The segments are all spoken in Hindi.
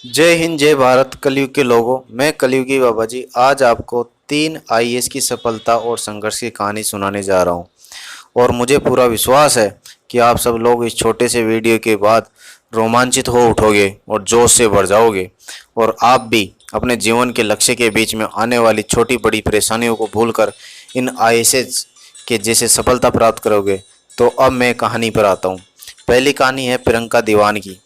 जय हिंद, जय भारत। कलयुग के लोगों, मैं कलयुगी बाबा जी आज आपको 3 आईएएस की सफलता और संघर्ष की कहानी सुनाने जा रहा हूं। और मुझे पूरा विश्वास है कि आप सब लोग इस छोटे से वीडियो के बाद रोमांचित हो उठोगे और जोश से भर जाओगे। और आप भी अपने जीवन के लक्ष्य के बीच में आने वाली छोटी बड़ी परेशानियों को भूलकर इन आईएएस के जैसे सफलता प्राप्त करोगे। तो अब मैं कहानी पर आता हूँ। पहली कहानी है प्रियंका दीवान की,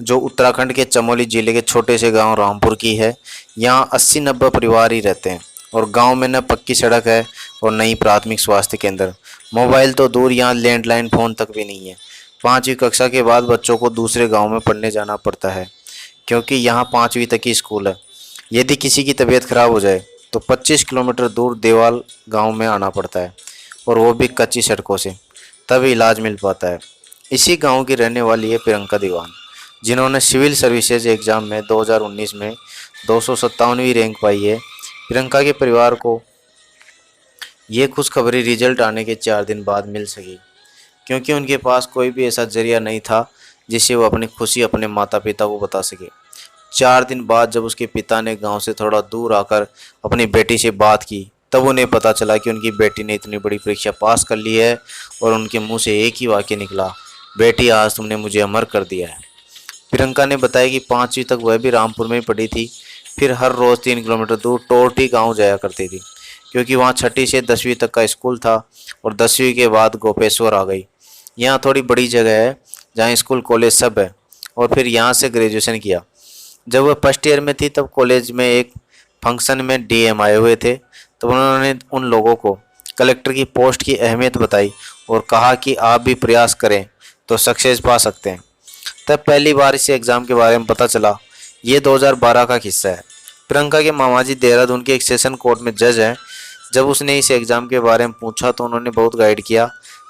जो उत्तराखंड के चमोली जिले के छोटे से गांव रामपुर की है। यहाँ 80-90 परिवार ही रहते हैं और गांव में न पक्की सड़क है और न ही प्राथमिक स्वास्थ्य केंद्र। मोबाइल तो दूर, यहाँ लैंडलाइन फ़ोन तक भी नहीं है। 5वीं कक्षा के बाद बच्चों को दूसरे गांव में पढ़ने जाना पड़ता है, क्योंकि यहाँ 5वीं तक ही स्कूल है। यदि किसी की तबीयत खराब हो जाए तो 25 किलोमीटर दूर देवाल गांव में आना पड़ता है, और वो भी कच्ची सड़कों से, तभी इलाज मिल पाता है। इसी गांव की रहने वाली है प्रियंका दीवान, जिन्होंने सिविल सर्विसेज एग्ज़ाम में 2019 में 257वीं रैंक पाई है। प्रियंका के परिवार को ये खुशखबरी रिजल्ट आने के 4 दिन बाद मिल सकी, क्योंकि उनके पास कोई भी ऐसा जरिया नहीं था जिससे वो अपनी खुशी अपने माता पिता को बता सके। 4 दिन बाद जब उसके पिता ने गांव से थोड़ा दूर आकर अपनी बेटी से बात की, तब उन्हें पता चला कि उनकी बेटी ने इतनी बड़ी परीक्षा पास कर ली है। और उनके मुंह से एक ही वाक्य निकला, बेटी आज तुमने मुझे अमर कर दिया है। प्रियंका ने बताया कि 5वीं तक वह भी रामपुर में ही पढ़ी थी, फिर हर रोज़ 3 किलोमीटर दूर टोरठी गांव जाया करती थी, क्योंकि वहाँ छठी से 10वीं तक का स्कूल था। और 10वीं के बाद गोपेश्वर आ गई। यहाँ थोड़ी बड़ी जगह है जहाँ स्कूल कॉलेज सब है। और फिर यहाँ से ग्रेजुएशन किया। जब वह फर्स्ट ईयर में थी तब कॉलेज में एक फंक्शन में डीएम आए हुए थे। तब उन्होंने उन लोगों को कलेक्टर की पोस्ट की अहमियत बताई और कहा कि आप भी प्रयास करें तो सक्सेस पा सकते हैं। तब पहली बार इस एग्ज़ाम के बारे में पता चला। ये 2012 का किस्सा है। प्रियंका के मामाजी देहरादून के एक सेशन कोर्ट में जज हैं। जब उसने इस एग्ज़ाम के बारे में पूछा तो उन्होंने बहुत गाइड किया।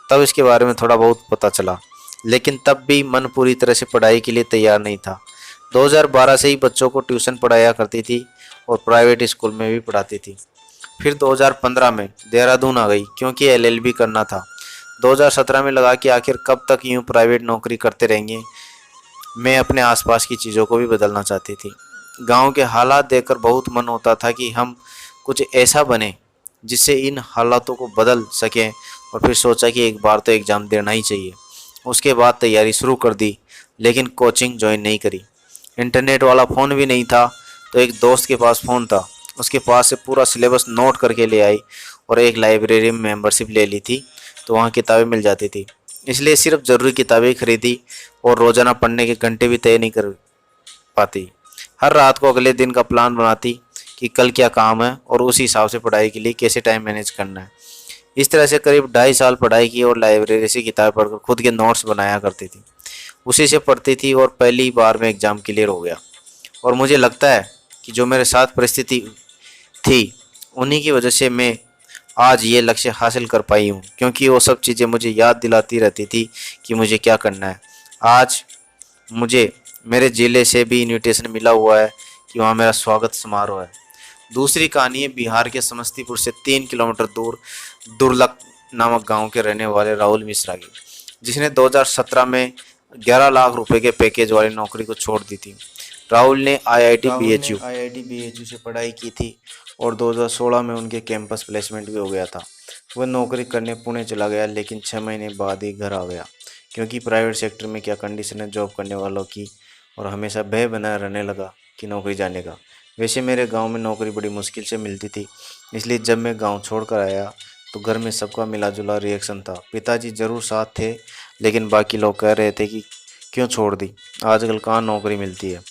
तब इसके बारे में थोड़ा बहुत पता चला, लेकिन तब भी मन पूरी तरह से पढ़ाई के लिए तैयार नहीं था। 2012 से ही बच्चों को ट्यूशन पढ़ाया करती थी और प्राइवेट स्कूल में भी पढ़ाती थी। फिर 2015 में देहरादून आ गई, क्योंकि एलएलबी करना था। 2017 में लगा कि आखिर कब तक यूं प्राइवेट नौकरी करते रहेंगे। मैं अपने आसपास की चीज़ों को भी बदलना चाहती थी। गांव के हालात देखकर बहुत मन होता था कि हम कुछ ऐसा बने जिससे इन हालातों को बदल सकें। और फिर सोचा कि एक बार तो एग्ज़ाम देना ही चाहिए। उसके बाद तैयारी शुरू कर दी, लेकिन कोचिंग ज्वाइन नहीं करी। इंटरनेट वाला फ़ोन भी नहीं था, तो एक दोस्त के पास फ़ोन था। उसके पास से पूरा सिलेबस नोट करके ले आई और एक लाइब्रेरी में मेंबरशिप ले ली थी, तो वहाँ किताबें मिल जाती थी। इसलिए सिर्फ ज़रूरी किताबें खरीदी और रोज़ाना पढ़ने के घंटे भी तय नहीं कर पाती। हर रात को अगले दिन का प्लान बनाती कि कल क्या काम है और उसी हिसाब से पढ़ाई के लिए कैसे टाइम मैनेज करना है। इस तरह से करीब 2.5 साल पढ़ाई की और लाइब्रेरी से किताबें पढ़कर खुद के नोट्स बनाया करती थी। उसी से पढ़ती थी और पहली बार में एग्ज़ाम क्लियर हो गया। और मुझे लगता है कि जो मेरे साथ परिस्थिति थी, उन्हीं की वजह से मैं आज ये लक्ष्य हासिल कर पाई हूँ, क्योंकि वो सब चीज़ें मुझे याद दिलाती रहती थी कि मुझे क्या करना है। आज मुझे मेरे ज़िले से भी इन्विटेशन मिला हुआ है कि वहाँ मेरा स्वागत समारोह है। दूसरी कहानी है बिहार के समस्तीपुर से 3 किलोमीटर दूर दुर्लभ नामक गांव के रहने वाले राहुल मिश्रा की, जिसने 2017 में 11 लाख रुपए के पैकेज वाली नौकरी को छोड़ दी थी। राहुल ने आईआईटी बीएचयू से पढ़ाई की थी और 2016 में उनके कैंपस प्लेसमेंट भी हो गया था। वह नौकरी करने पुणे चला गया, लेकिन 6 महीने बाद ही घर आ गया, क्योंकि प्राइवेट सेक्टर में क्या कंडीशन है जॉब करने वालों की। और हमेशा भय बना रहने लगा कि नौकरी जाने का। वैसे मेरे गांव में नौकरी बड़ी मुश्किल से मिलती थी, इसलिए जब मैं गांव छोड़कर आया तो घर में सबका मिला जुला रिएक्शन था। पिताजी ज़रूर साथ थे, लेकिन बाकी लोग कह रहे थे कि क्यों छोड़ दी, आजकल कहाँ नौकरी मिलती है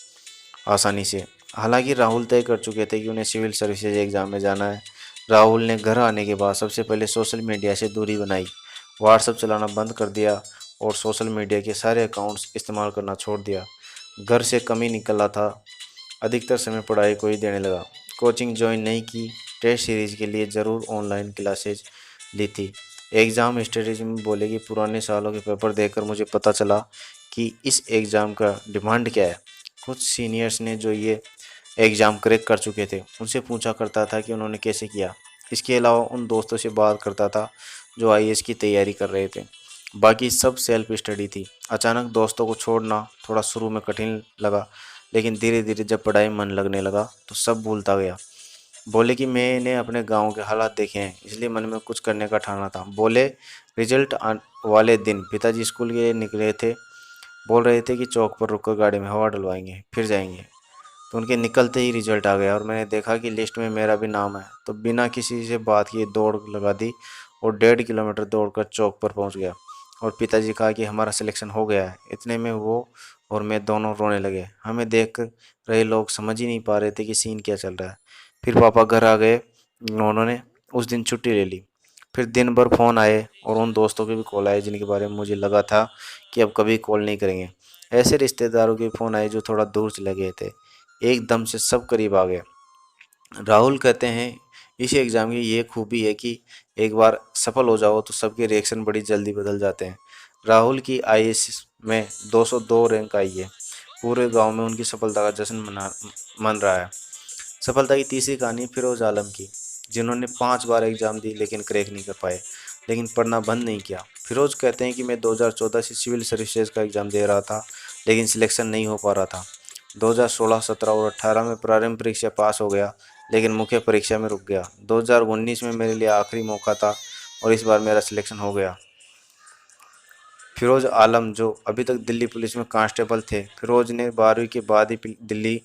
आसानी से। हालांकि राहुल तय कर चुके थे कि उन्हें सिविल सर्विसेज एग्ज़ाम में जाना है। राहुल ने घर आने के बाद सबसे पहले सोशल मीडिया से दूरी बनाई, व्हाट्सएप चलाना बंद कर दिया और सोशल मीडिया के सारे अकाउंट्स इस्तेमाल करना छोड़ दिया। घर से कम ही निकला था, अधिकतर समय पढ़ाई को ही देने लगा। कोचिंग ज्वाइन नहीं की, टेस्ट सीरीज के लिए ज़रूर ऑनलाइन क्लासेज ली थी। एग्ज़ाम स्ट्रेटेजी में बोले कि पुराने सालों के पेपर देखकर मुझे पता चला कि इस एग्ज़ाम का डिमांड क्या है। कुछ सीनियर्स ने जो ये एग्ज़ाम क्रैक कर चुके थे, उनसे पूछा करता था कि उन्होंने कैसे किया। इसके अलावा उन दोस्तों से बात करता था जो आईएएस की तैयारी कर रहे थे। बाकी सब सेल्फ स्टडी थी। अचानक दोस्तों को छोड़ना थोड़ा शुरू में कठिन लगा, लेकिन धीरे धीरे जब पढ़ाई में मन लगने लगा तो सब भूलता गया। बोले कि मैंने अपने गांव के हालात देखे हैं, इसलिए मन में कुछ करने का ठाना था। बोले रिजल्ट वाले दिन पिताजी स्कूल के निकले थे, बोल रहे थे कि चौक पर रुककर गाड़ी में हवा डलवाएंगे फिर जाएंगे। तो उनके निकलते ही रिजल्ट आ गया और मैंने देखा कि लिस्ट में मेरा भी नाम है, तो बिना किसी से बात किए दौड़ लगा दी और 1.5 किलोमीटर दौड़कर चौक पर पहुंच गया और पिताजी कहा कि हमारा सिलेक्शन हो गया है। इतने में वो और मैं दोनों रोने लगे। हमें देख रहे लोग समझ ही नहीं पा रहे थे कि सीन क्या चल रहा है। फिर पापा घर आ गए, उन्होंने उस दिन छुट्टी ले ली। फिर दिन भर फ़ोन आए और उन दोस्तों के भी कॉल आए जिनके बारे में मुझे लगा था कि अब कभी कॉल नहीं करेंगे। ऐसे रिश्तेदारों के फ़ोन आए जो थोड़ा दूर चले गए थे। एकदम से सब करीब आ गए। राहुल कहते हैं इस एग्ज़ाम की ये खूबी है कि एक बार सफल हो जाओ तो सबके रिएक्शन बड़ी जल्दी बदल जाते हैं। राहुल की आईएएस में 202 रैंक आई है। पूरे गांव में उनकी सफलता का जश्न मन रहा है। सफलता की तीसरी कहानी फिरोज आलम की, जिन्होंने 5 बार एग्ज़ाम दी लेकिन क्रैक नहीं कर पाए, लेकिन पढ़ना बंद नहीं किया। फिरोज कहते हैं कि मैं 2014 से सिविल सर्विसेज का एग्ज़ाम दे रहा था, लेकिन सिलेक्शन नहीं हो पा रहा था। 2016, 17 और 18 में प्रारंभिक परीक्षा पास हो गया, लेकिन मुख्य परीक्षा में रुक गया। 2019 में मेरे लिए आखिरी मौका था और इस बार मेरा सिलेक्शन हो गया। फिरोज आलम जो अभी तक दिल्ली पुलिस में कांस्टेबल थे। फिरोज ने 12वीं के बाद ही दिल्ली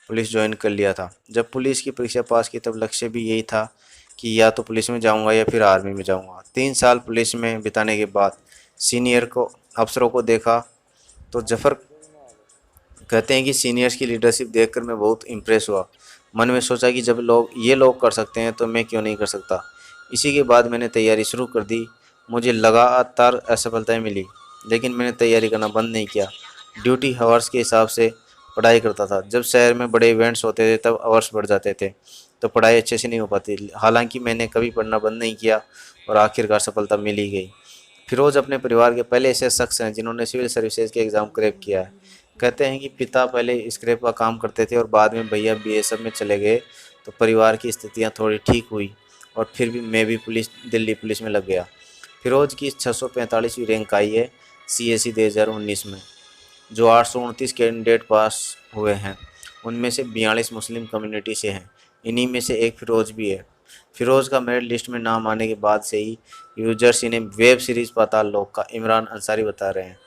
पुलिस ज्वाइन कर लिया था। जब पुलिस की परीक्षा पास की तब लक्ष्य भी यही था कि या तो पुलिस में जाऊंगा या फिर आर्मी में जाऊंगा। 3 साल पुलिस में बिताने के बाद सीनियर को अफसरों को देखा तो जफर कहते हैं कि सीनियर्स की लीडरशिप देखकर मैं बहुत इम्प्रेस हुआ। मन में सोचा कि जब ये लोग कर सकते हैं तो मैं क्यों नहीं कर सकता। इसी के बाद मैंने तैयारी शुरू कर दी। मुझे लगातार असफलताएं मिली, लेकिन मैंने तैयारी करना बंद नहीं किया। ड्यूटी हावर्स के हिसाब से पढ़ाई करता था। जब शहर में बड़े इवेंट्स होते थे तब आवर्स बढ़ जाते थे, तो पढ़ाई अच्छे से नहीं हो पाती। हालांकि मैंने कभी पढ़ना बंद नहीं किया और आखिरकार सफलता मिल ही गई। फिरोज अपने परिवार के पहले ऐसे शख्स हैं जिन्होंने सिविल सर्विसेज के एग्ज़ाम क्रैक किया है। कहते हैं कि पिता पहले स्क्रैप का काम करते थे और बाद में भैया बीएसएफ में चले गए, तो परिवार की स्थितियां थोड़ी ठीक हुई और फिर भी मैं भी दिल्ली पुलिस में लग गया। फिरोज की 645वीं रैंक आई है सीएसई 2019 में। जो 829 कैंडिडेट पास हुए हैं, उनमें से 42 मुस्लिम कम्युनिटी से हैं। इन्हीं में से एक फिरोज भी है। फिरोज का मेरिट लिस्ट में नाम आने के बाद से ही यूजर्स इन्हें वेब सीरीज़ पाताल लोक का इमरान अंसारी बता रहे हैं,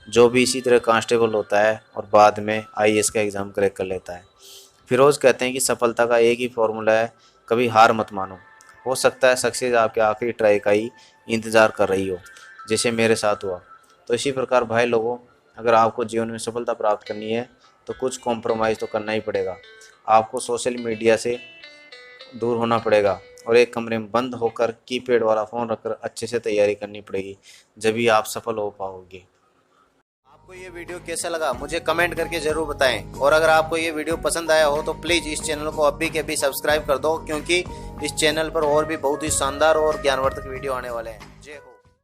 जो भी इसी तरह कांस्टेबल होता है और बाद में आईएएस का एग्ज़ाम क्रैक कर लेता है। फिरोज कहते हैं कि सफलता का एक ही फॉर्मूला है, कभी हार मत मानो। हो सकता है सक्सेस आपके आखिरी ट्राई का ही इंतज़ार कर रही हो, जैसे मेरे साथ हुआ। तो इसी प्रकार भाई लोगों, अगर आपको जीवन में सफलता प्राप्त करनी है तो कुछ कॉम्प्रोमाइज़ तो करना ही पड़ेगा। आपको सोशल मीडिया से दूर होना पड़ेगा और एक कमरे में बंद होकर कीपैड वाला फ़ोन रखकर अच्छे से तैयारी करनी पड़ेगी, जभी आप सफल हो पाओगे। आपको ये वीडियो कैसा लगा मुझे कमेंट करके ज़रूर बताएं, और अगर आपको ये वीडियो पसंद आया हो तो प्लीज़ इस चैनल को अभी के अभी सब्सक्राइब कर दो, क्योंकि इस चैनल पर और भी बहुत ही शानदार और ज्ञानवर्धक वीडियो आने वाले हैं। जय हो।